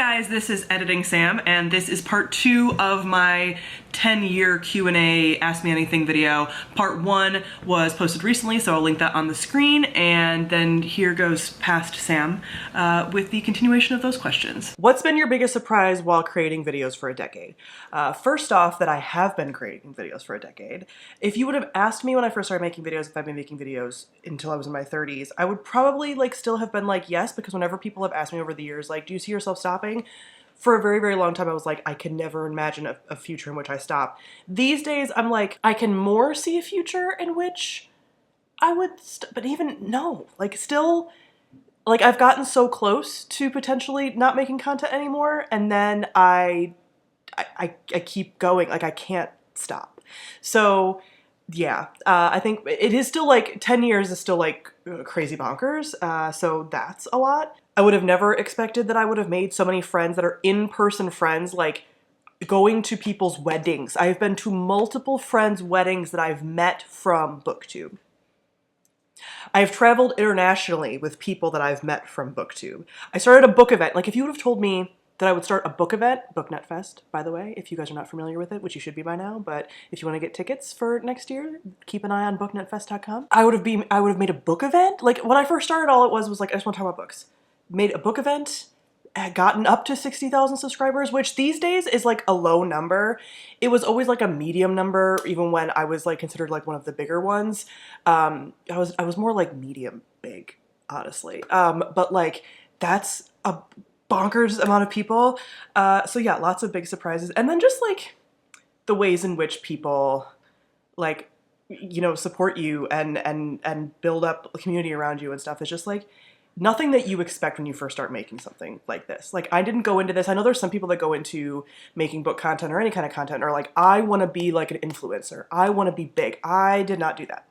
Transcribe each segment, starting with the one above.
guys, this is Editing Sam, and this is part 2 of my 10-year Q&A Ask Me Anything video. Part 1 was posted recently, so I'll link that on the screen, and then here goes past Sam with the continuation of those questions. What's been your biggest surprise while creating videos for a decade? First off, that I have been creating videos for a decade. If you would have asked me when I first started making videos if I've been making videos until I was in my 30s, I would probably still have been like yes, because whenever people have asked me over the years, like, do you see yourself stopping? For a very, very long time, I was like, I could never imagine a future in which I stop. These days, I'm like, I can more see a future in which I would, but even no, still, I've gotten so close to potentially not making content anymore, and then I keep going, I can't stop. So yeah, I think it is still 10 years is still crazy bonkers, so that's a lot. I would have never expected that I would have made so many friends that are in-person friends, going to people's weddings. I've been to multiple friends' weddings that I've met from Booktube. I've traveled internationally with people that I've met from Booktube. I started a book event. If you would have told me that I would start a book event, Booknet Fest, by the way, if you guys are not familiar with it, which you should be by now, but if you want to get tickets for next year, keep an eye on booknetfest.com. I would have made a book event. When I first started, all it was I just want to talk about books. Made a book event, had gotten up to 60,000 subscribers, which these days is a low number. It was always a medium number, even when I was considered one of the bigger ones. I was more medium big, honestly. But that's a bonkers amount of people. So yeah, lots of big surprises. And then just the ways in which people support you and build up a community around you and stuff. It's just nothing that you expect when you first start making something like this. I didn't go into this. I know there's some people that go into making book content or any kind of content or I want to be an influencer. I want to be big. I did not do that.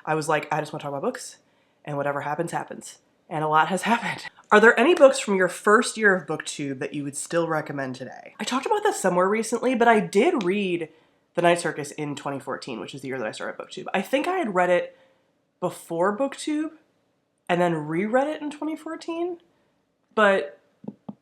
I was I just want to talk about books, and whatever happens, happens. And a lot has happened. Are there any books from your first year of Booktube that you would still recommend today? I talked about this somewhere recently, but I did read The Night Circus in 2014, which is the year that I started Booktube. I think I had read it before Booktube and then reread it in 2014, but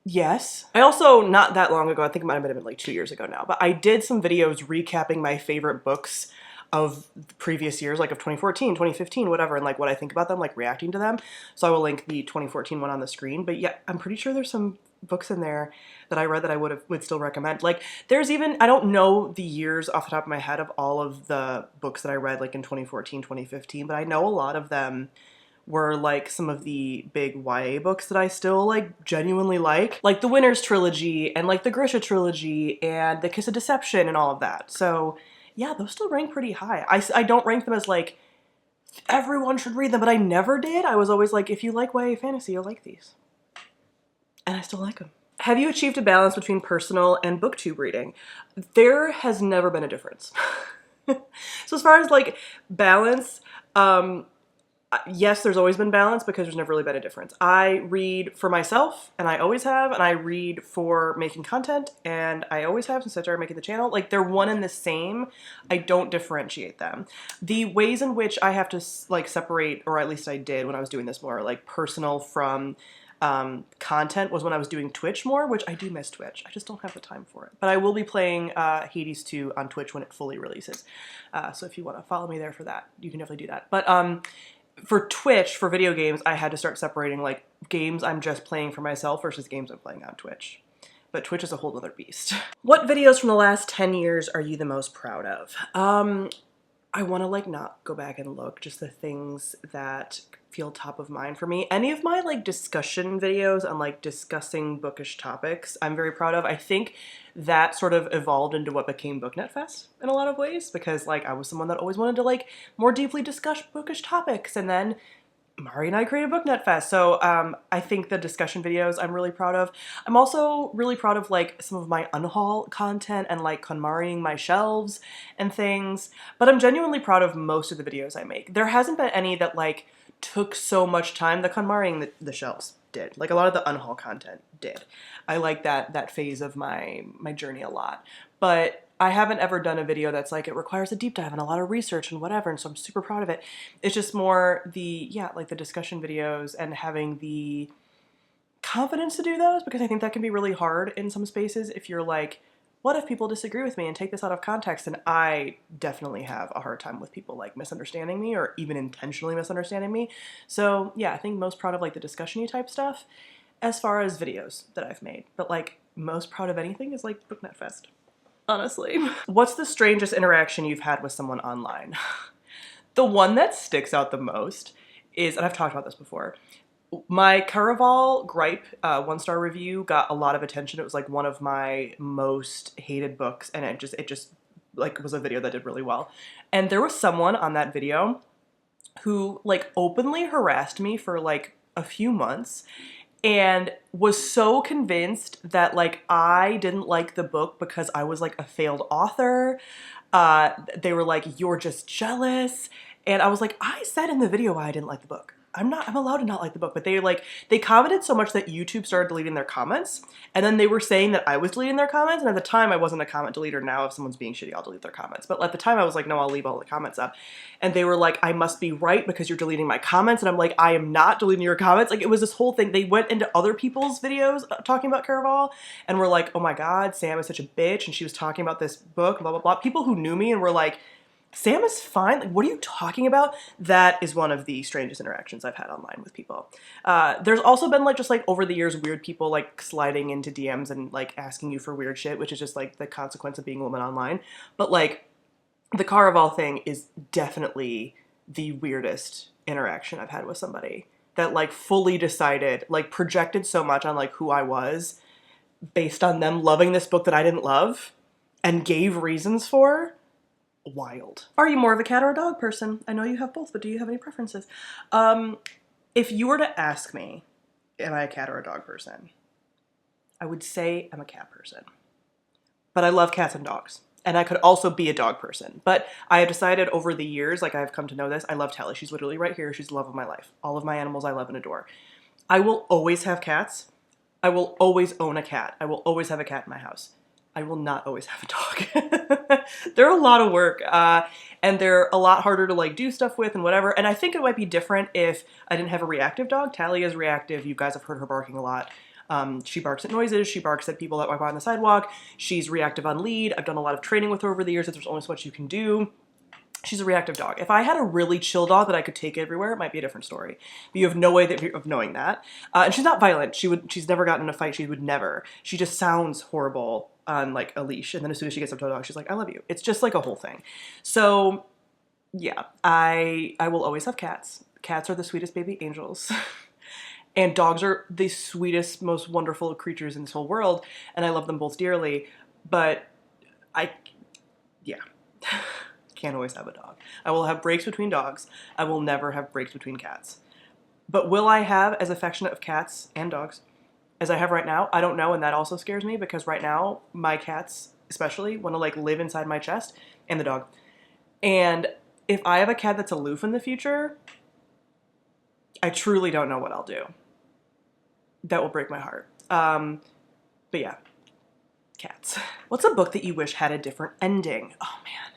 yes. I also, not that long ago, I think it might have been 2 years ago now, but I did some videos recapping my favorite books of the previous years, of 2014, 2015, whatever, and what I think about them, reacting to them. So I will link the 2014 one on the screen, but yeah, I'm pretty sure there's some books in there that I read that I would still recommend. There's even, I don't know the years off the top of my head of all of the books that I read in 2014, 2015, but I know a lot of them were some of the big YA books that I still genuinely like the Winners trilogy and the Grisha trilogy and The Kiss of Deception and all of that. So yeah, those still rank pretty high. I don't rank them as everyone should read them, but I never did. I was always if you like YA fantasy, you'll like these. And I still like them. Have you achieved a balance between personal and Booktube reading? There has never been a difference. So as far as balance, yes, there's always been balance because there's never really been a difference. I read for myself, and I always have, and I read for making content, and I always have since I started making the channel. They're one and the same. I don't differentiate them. The ways in which I have to separate, or at least I did when I was doing this more, personal from content was when I was doing Twitch more, which I do miss Twitch. I just don't have the time for it. But I will be playing Hades 2 on Twitch when it fully releases. So if you want to follow me there for that, you can definitely do that. But for Twitch, for video games, I had to start separating games I'm just playing for myself versus games I'm playing on Twitch. But Twitch is a whole other beast. What videos from the last 10 years are you the most proud of? I want to not go back and look, just the things that feel top of mind for me. Any of my discussion videos on discussing bookish topics, I'm very proud of. I think that sort of evolved into what became Booknet Fest in a lot of ways, because I was someone that always wanted to more deeply discuss bookish topics, and then Mari and I created Booknet Fest. So I think the discussion videos I'm really proud of. I'm also really proud of some of my unhaul content and KonMariing my shelves and things. But I'm genuinely proud of most of the videos I make. There hasn't been any that took so much time. The KonMariing the shelves did. A lot of the unhaul content did. I like that phase of my journey a lot. But I haven't ever done a video that's it requires a deep dive and a lot of research and whatever, and so I'm super proud of it. It's just more the, yeah, the discussion videos and having the confidence to do those, because I think that can be really hard in some spaces if you're like, what if people disagree with me and take this out of context? And I definitely have a hard time with people like misunderstanding me or even intentionally misunderstanding me. So yeah, I think most proud of like the discussion-y type stuff as far as videos that I've made. But like most proud of anything is like BookNet Fest, honestly. What's the strangest interaction you've had with someone online? The one that sticks out the most is, and I've talked about this before, my Caraval Gripe 1-star review got a lot of attention. It was like one of my most hated books, and it just like was a video that did really well. And there was someone on that video who like openly harassed me for like a few months and was so convinced that like I didn't like the book because I was like a failed author. They were like, you're just jealous. And I was like, I said in the video why I didn't like the book. I'm allowed to not like the book, but they commented so much that YouTube started deleting their comments, and then they were saying that I was deleting their comments, and at the time I wasn't a comment deleter. Now if someone's being shitty, I'll delete their comments. But at the time I was like, no, I'll leave all the comments up. And they were like, I must be right because you're deleting my comments. And I'm like, I am not deleting your comments. Like it was this whole thing. They went into other people's videos talking about Caraval and were like, oh my God, Sam is such a bitch. And she was talking about this book, blah, blah, blah. People who knew me and were like, Sam is fine. Like, what are you talking about? That is one of the strangest interactions I've had online with people. There's also been like just like over the years weird people like sliding into DMs and like asking you for weird shit, which is just like the consequence of being a woman online. But like the Caraval thing is definitely the weirdest interaction I've had with somebody that like fully decided, like projected so much on like who I was based on them loving this book that I didn't love and gave reasons for. Wild. Are you more of a cat or a dog person? I know you have both, but do you have any preferences? If you were to ask me, am I a cat or a dog person? I would say I'm a cat person. But I love cats and dogs. And I could also be a dog person. But I have decided over the years, like I've come to know this, I love Tally. She's literally right here. She's the love of my life. All of my animals I love and adore. I will always have cats. I will always own a cat. I will always have a cat in my house. I will not always have a dog. They're a lot of work, and they're a lot harder to like do stuff with and whatever. And I think it might be different if I didn't have a reactive dog. Tally is reactive. You guys have heard her barking a lot. She barks at noises. She barks at people that walk by on the sidewalk. She's reactive on lead. I've done a lot of training with her over the years that there's only so much you can do. She's a reactive dog. If I had a really chill dog that I could take everywhere, it might be a different story. But you have no way of knowing that. And she's not violent. She's never gotten in a fight. She would never. She just sounds horrible on like a leash, and then as soon as she gets up to a dog, she's like, I love you. It's just like a whole thing. So yeah, I will always have cats. Cats are the sweetest baby angels. And dogs are the sweetest, most wonderful creatures in this whole world, and I love them both dearly, but yeah, can't always have a dog. I will have breaks between dogs. I will never have breaks between cats. But will I have as affectionate of cats and dogs as I have right now? I don't know, and that also scares me because right now my cats especially want to like live inside my chest, and the dog. And if I have a cat that's aloof in the future, I truly don't know what I'll do. That will break my heart. But yeah, cats. What's a book that you wish had a different ending? Oh man.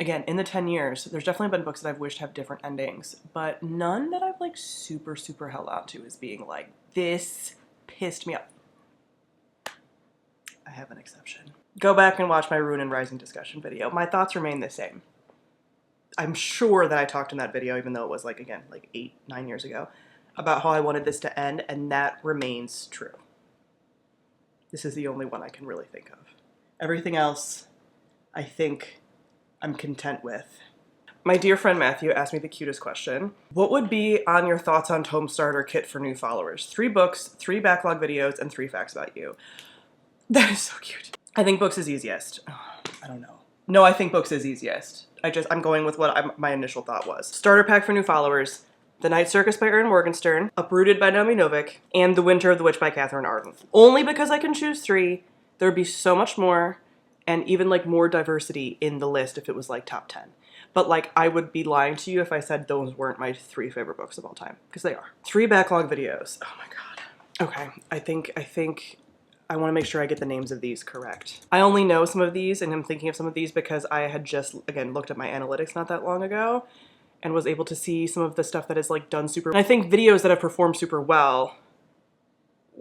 Again, in the 10 years, there's definitely been books that I've wished have different endings, but none that I've like super, super held on to as being like, this pissed me off. I have an exception. Go back and watch my Rune and Rising discussion video. My thoughts remain the same. I'm sure that I talked in that video, even though it was like, again, like 8-9 years ago, about how I wanted this to end, and that remains true. This is the only one I can really think of. Everything else, I think I'm content with. My dear friend Matthew asked me the cutest question. What would be on your thoughts on Tome Starter Kit for new followers? 3 books, 3 backlog videos, and 3 facts about you. That is so cute. I think books is easiest. Oh, I don't know. No, I think books is easiest. I'm going with what my initial thought was. Starter pack for new followers. The Night Circus by Erin Morgenstern, Uprooted by Naomi Novik, and The Winter of the Witch by Catherine Arden. Only because I can choose 3. There would be so much more, and even like more diversity in the list if it was like top 10. But like I would be lying to you if I said those weren't my 3 favorite books of all time, because they are. 3 backlog videos. Oh my god. Okay, I think I want to make sure I get the names of these correct. I only know some of these, and I'm thinking of some of these because I had just, again, looked at my analytics not that long ago and was able to see some of the stuff that is like done super. And I think videos that have performed super well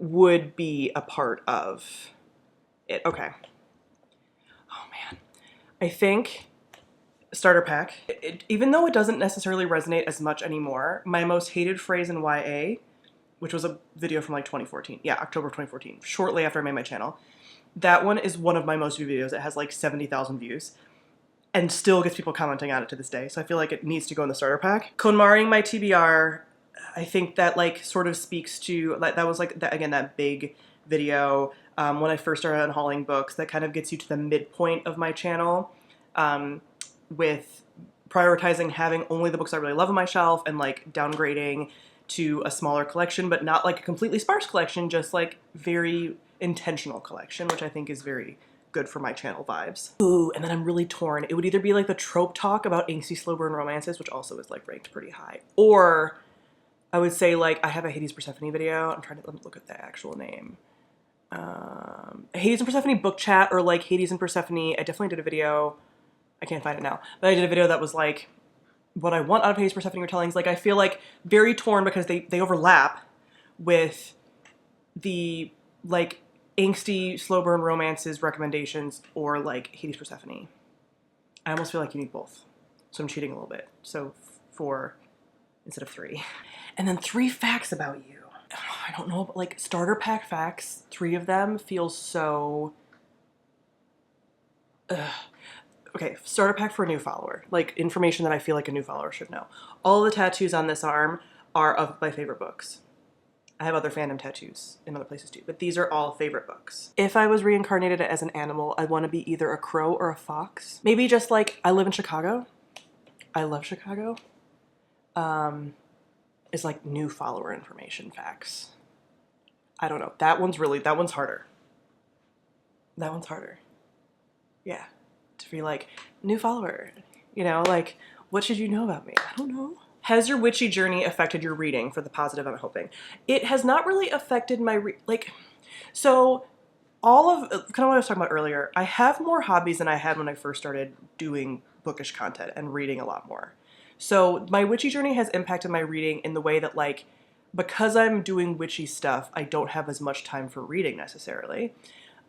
would be a part of it. Okay. Oh man. I think starter pack. Even though it doesn't necessarily resonate as much anymore, my most hated phrase in YA, which was a video from like 2014. Yeah, October 2014, shortly after I made my channel. That one is one of my most viewed videos. It has like 70,000 views and still gets people commenting on it to this day. So I feel like it needs to go in the starter pack. KonMariing my TBR, I think that like sort of speaks to, like, that was like, that, again, that big video when I first started unhauling books that kind of gets you to the midpoint of my channel with prioritizing having only the books I really love on my shelf and like downgrading to a smaller collection, but not like a completely sparse collection, just like very intentional collection, which I think is very good for my channel vibes. Ooh, and then I'm really torn. It would either be like the trope talk about angsty slow burn romances, which also is like ranked pretty high, or I would say like I have a Hades Persephone video. I'm trying to let me look at the actual name. Hades and Persephone book chat, or like Hades and Persephone. I definitely did a video. I can't find it now, but I did a video that was like what I want out of Hades Persephone retellings. Like I feel like very torn because they overlap with the like angsty slow burn romances recommendations or like Hades Persephone. I almost feel like you need both. So I'm cheating a little bit. So 4 instead of 3. And then 3 facts about you. I don't know, but like starter pack facts, 3 of them feel so... Okay, starter pack for a new follower. Like information that I feel like a new follower should know. All the tattoos on this arm are of my favorite books. I have other fandom tattoos in other places too, but these are all favorite books. If I was reincarnated as an animal, I'd want to be either a crow or a fox. Maybe just like, I live in Chicago. I love Chicago. It's like new follower information facts. I don't know. That one's harder. That one's harder. Yeah. To be like, new follower, you know, like, what should you know about me? I don't know. Has your witchy journey affected your reading for the positive, I'm hoping? It has not really affected my, so all of, kind of what I was talking about earlier, I have more hobbies than I had when I first started doing bookish content and reading a lot more. So my witchy journey has impacted my reading in the way that like, because I'm doing witchy stuff, I don't have as much time for reading necessarily.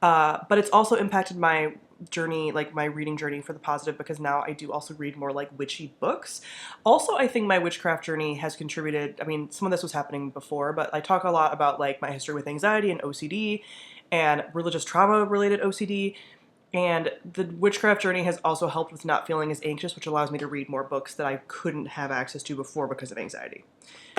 But it's also impacted my journey, like my reading journey for the positive, because now I do also read more like witchy books. Also, I think my witchcraft journey has contributed. I mean, some of this was happening before, but I talk a lot about like my history with anxiety and OCD and religious trauma related OCD. And the witchcraft journey has also helped with not feeling as anxious, which allows me to read more books that I couldn't have access to before because of anxiety.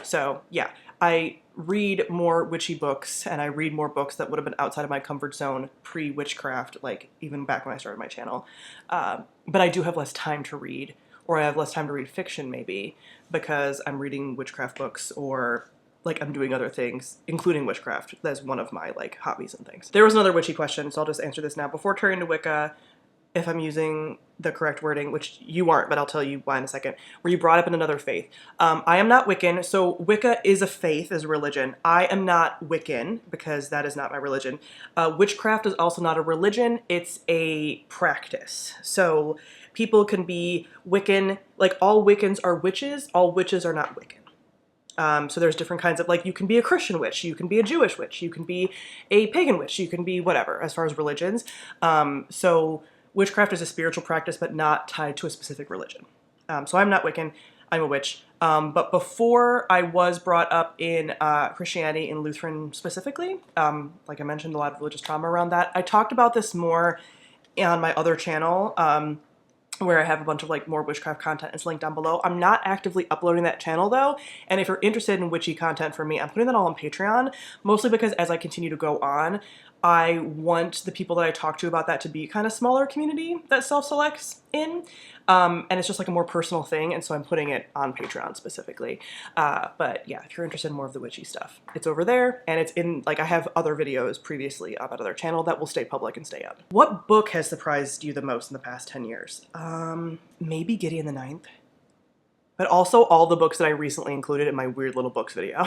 So yeah, I read more witchy books and I read more books that would have been outside of my comfort zone pre-witchcraft, like even back when I started my channel. But I do have less time to read, or I have less time to read fiction maybe, because I'm reading witchcraft books or like I'm doing other things, including witchcraft. That's one of my like hobbies and things. There was another witchy question, so I'll just answer this now. Before turning to Wicca, if I'm using the correct wording, which you aren't, but I'll tell you why in a second, where you brought up in another faith. I am not Wiccan, so Wicca is a faith, is a religion. I am not Wiccan, because that is not my religion. Witchcraft is also not a religion, it's a practice. So people can be Wiccan, like all Wiccans are witches, all witches are not Wiccan. So there's different kinds of, like, you can be a Christian witch, you can be a Jewish witch, you can be a pagan witch, you can be whatever, as far as religions. So witchcraft is a spiritual practice, but not tied to a specific religion. So I'm not Wiccan, I'm a witch. But before I was brought up in Christianity, in Lutheran specifically, like I mentioned, a lot of religious trauma around that. I talked about this more on my other channel, where I have a bunch of like more witchcraft content. It's linked down below. I'm not actively uploading that channel though, and if you're interested in witchy content for me, I'm putting that all on Patreon, mostly because as I continue to go on, I want the people that I talk to about that to be kind of smaller community that self-selects in, and it's just like a more personal thing, and so I'm putting it on Patreon specifically. But yeah, if you're interested in more of the witchy stuff, it's over there, and it's in, like, I have other videos previously on that other channel that will stay public and stay up. What book has surprised you the most in the past 10 years? Maybe Gideon the Ninth. But also all the books that I recently included in my weird little books video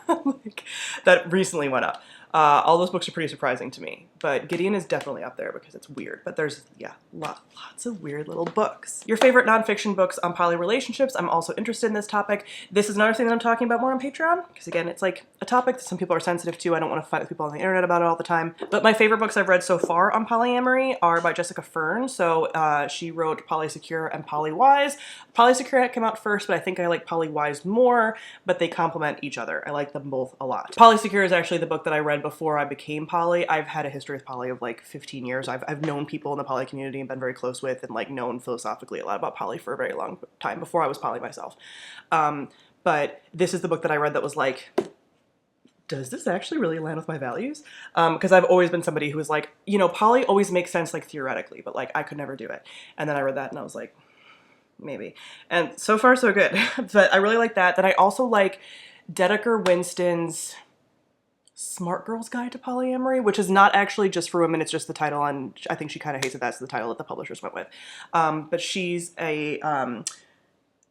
like, that recently went up. All those books are pretty surprising to me, but Gideon is definitely up there because it's weird, but there's, yeah, lots of weird little books. Your favorite nonfiction books on poly relationships. I'm also interested in this topic. This is another thing that I'm talking about more on Patreon, because again, it's like a topic that some people are sensitive to. I don't want to fight with people on the internet about it all the time. But my favorite books I've read so far on polyamory are by Jessica Fern. So she wrote Polysecure and Polywise. Polysecure came out first, but I think I like Polywise more, but they complement each other. I like them both a lot. Polysecure is actually the book that I read before I became poly. I've had a history with poly of like 15 years. I've known people in the poly community and been very close with and like known philosophically a lot about poly for a very long time before I was poly myself. But this is the book that I read that was like, does this actually really align with my values? Because I've always been somebody who was like, you know, poly always makes sense like theoretically, but like I could never do it. And then I read that and I was like, maybe. And so far so good. But I really like that. Then I also like Dedeker Winston's Smart Girl's Guide to Polyamory, which is not actually just for women, it's just the title, and I think she kind of hates that that's the title that the publishers went with. But she's a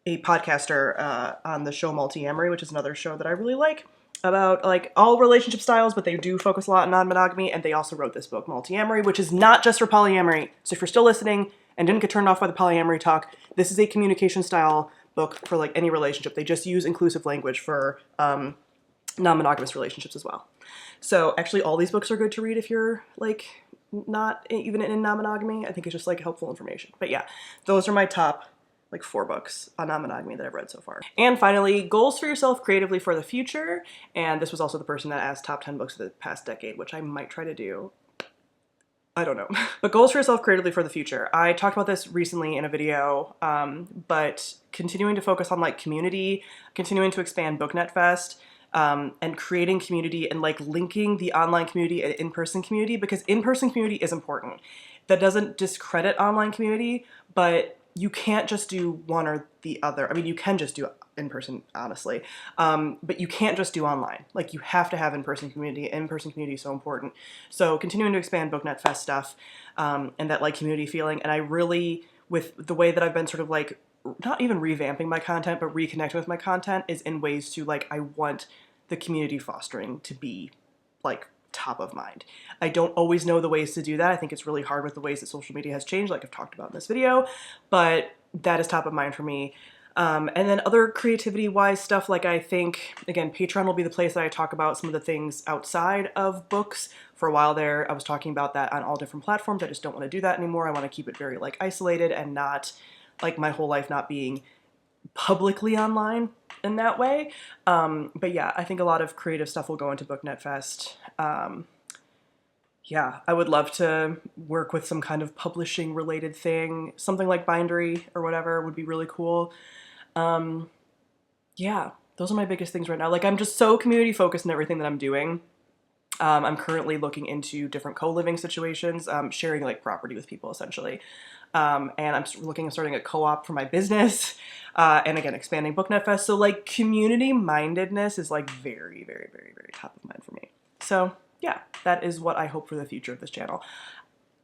podcaster on the show Multiamory, which is another show that I really like, about like all relationship styles, but they do focus a lot on non-monogamy, and they also wrote this book, Multiamory, which is not just for polyamory. So if you're still listening and didn't get turned off by the polyamory talk, this is a communication style book for like any relationship. They just use inclusive language for non-monogamous relationships as well. So actually all these books are good to read if you're like not even in non-monogamy. I think it's just like helpful information. But yeah, those are my top like 4 books on non-monogamy that I've read so far. And finally, goals for yourself creatively for the future. And this was also the person that asked top 10 books of the past decade, which I might try to do. I don't know. But goals for yourself creatively for the future. I talked about this recently in a video, but continuing to focus on like community, continuing to expand BookNet Fest, and creating community and like linking the online community and in-person community, because in-person community is important. That doesn't discredit online community, but you can't just do one or the other. I mean, you can just do in-person, honestly, but you can't just do online. Like you have to have in-person community. In-person community is so important. So continuing to expand BookNet Fest stuff and that like community feeling. And I really, with the way that I've been sort of like, not even revamping my content, but reconnecting with my content is in ways to like, I want the community fostering to be like top of mind. I don't always know the ways to do that. I think it's really hard with the ways that social media has changed, like I've talked about in this video, but that is top of mind for me. And then other creativity-wise stuff, like I think, again, Patreon will be the place that I talk about some of the things outside of books. For a while there, I was talking about that on all different platforms. I just don't want to do that anymore. I want to keep it very like isolated and not like my whole life not being publicly online in that way. But yeah, I think a lot of creative stuff will go into BookNet Fest. Yeah, I would love to work with some kind of publishing related thing. Something like Bindery or whatever would be really cool. Yeah, those are my biggest things right now. Like I'm just so community focused in everything that I'm doing. I'm currently looking into different co-living situations, sharing like property with people essentially. And I'm looking at starting a co-op for my business, and again, expanding BookNet Fest. So like community mindedness is like very, very, very, very top of mind for me. So yeah, that is what I hope for the future of this channel.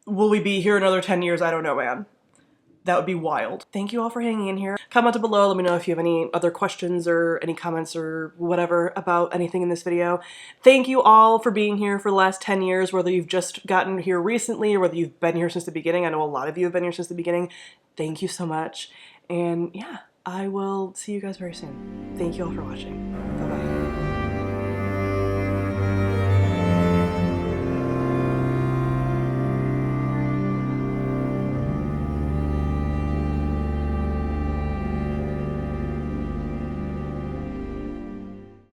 Will we be here another 10 years? I don't know, man. That would be wild. Thank you all for hanging in here. Comment down below. Let me know if you have any other questions or any comments or whatever about anything in this video. Thank you all for being here for the last 10 years, whether you've just gotten here recently or whether you've been here since the beginning. I know a lot of you have been here since the beginning. Thank you so much. And yeah, I will see you guys very soon. Thank you all for watching.